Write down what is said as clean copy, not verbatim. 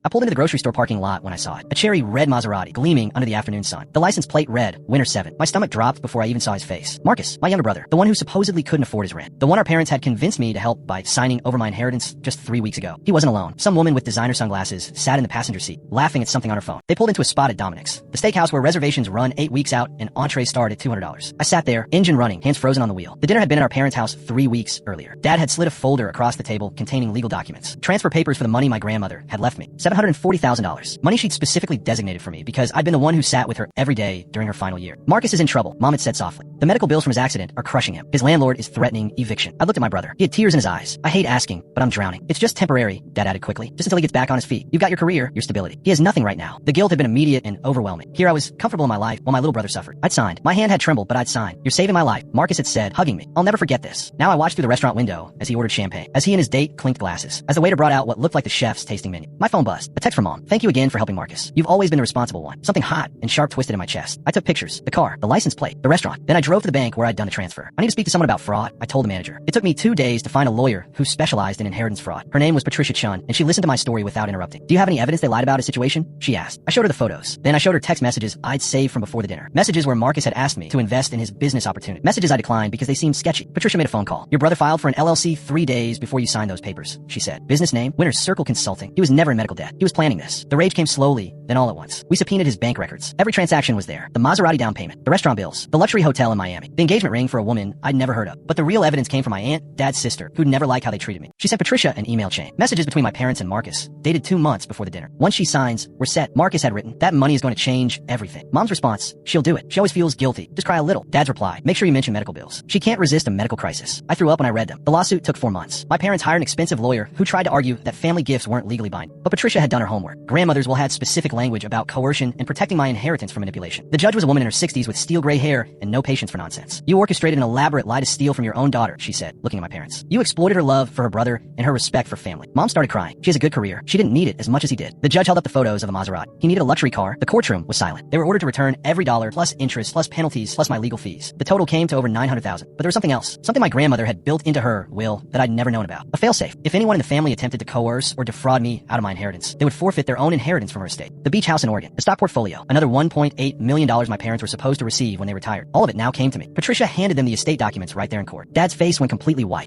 I pulled into the grocery store parking lot when I saw it. A cherry red Maserati gleaming under the afternoon sun. The license plate read, Winner 7. My stomach dropped before I even saw his face. Marcus, my younger brother, the one who supposedly couldn't afford his rent. The one our parents had convinced me to help by signing over my inheritance just 3 weeks ago. He wasn't alone. Some woman with designer sunglasses sat in the passenger seat, laughing at something on her phone. They pulled into a spot at Dominic's, the steakhouse where reservations run 8 weeks out and entrees start at $200. I sat there, engine running, hands frozen on the wheel. The dinner had been at our parents' house 3 weeks earlier. Dad had slid a folder across the table containing legal documents. Transfer papers for the money my grandmother had left me. $740,000. Money she'd specifically designated for me because I'd been the one who sat with her every day during her final year. Marcus is in trouble, Mom had said softly. The medical bills from his accident are crushing him. His landlord is threatening eviction. I looked at my brother. He had tears in his eyes. I hate asking, but I'm drowning. It's just temporary, Dad added quickly. Just until he gets back on his feet. You've got your career, your stability. He has nothing right now. The guilt had been immediate and overwhelming. Here I was, comfortable in my life, while my little brother suffered. I'd signed. My hand had trembled, but I'd signed. You're saving my life, Marcus had said, hugging me. I'll never forget this. Now I watched through the restaurant window as he ordered champagne, as he and his date clinked glasses, as the waiter brought out what looked like the chef's tasting menu. My phone buzzed. A text from Mom. Thank you again for helping Marcus. You've always been the responsible one. Something hot and sharp twisted in my chest. I took pictures. The car, the license plate, the restaurant. Then I drove to the bank where I'd done the transfer. I need to speak to someone about fraud, I told the manager. It took me 2 days to find a lawyer who specialized in inheritance fraud. Her name was Patricia Chun, and she listened to my story without interrupting. Do you have any evidence they lied about a situation? She asked. I showed her the photos. Then I showed her text messages I'd saved from before the dinner. Messages where Marcus had asked me to invest in his business opportunity. Messages I declined because they seemed sketchy. Patricia made a phone call. Your brother filed for an LLC 3 days before you signed those papers, she said. Business name, Winner's Circle Consulting. He was never in medical debt. He was planning this. The rage came slowly, then all at once. We subpoenaed his bank records. Every transaction was there. The Maserati down payment, the restaurant bills, the luxury hotel in Miami, the engagement ring for a woman I'd never heard of. But the real evidence came from my aunt, Dad's sister, who'd never liked how they treated me. She sent Patricia an email chain. Messages between my parents and Marcus, dated 2 months before the dinner. Once she signs, we're set. Marcus had written, that money is going to change everything. Mom's response, she'll do it. She always feels guilty. Just cry a little. Dad's reply, make sure you mention medical bills. She can't resist a medical crisis. I threw up when I read them. The lawsuit took 4 months. My parents hired an expensive lawyer who tried to argue that family gifts weren't legally binding. But Patricia had done her homework. Grandmothers will have specific language about coercion and protecting my inheritance from manipulation. The judge was a woman in her 60s with steel gray hair and no patience for nonsense. You orchestrated an elaborate lie to steal from your own daughter, she said, looking at my parents. You exploited her love for her brother and her respect for family. Mom started crying. She has a good career. She didn't need it as much as he did. The judge held up the photos of a Maserati. He needed a luxury car. The courtroom was silent. They were ordered to return every dollar plus interest plus penalties plus my legal fees. The total came to over $900,000. But there was something else. Something my grandmother had built into her will that I'd never known about. A failsafe. If anyone in the family attempted to coerce or defraud me out of my inheritance, they would forfeit their own inheritance from her estate. The beach house in Oregon. The stock portfolio. Another $1.8 million my parents were supposed to receive when they retired. All of it now came to me. Patricia handed them the estate documents right there in court. Dad's face went completely white.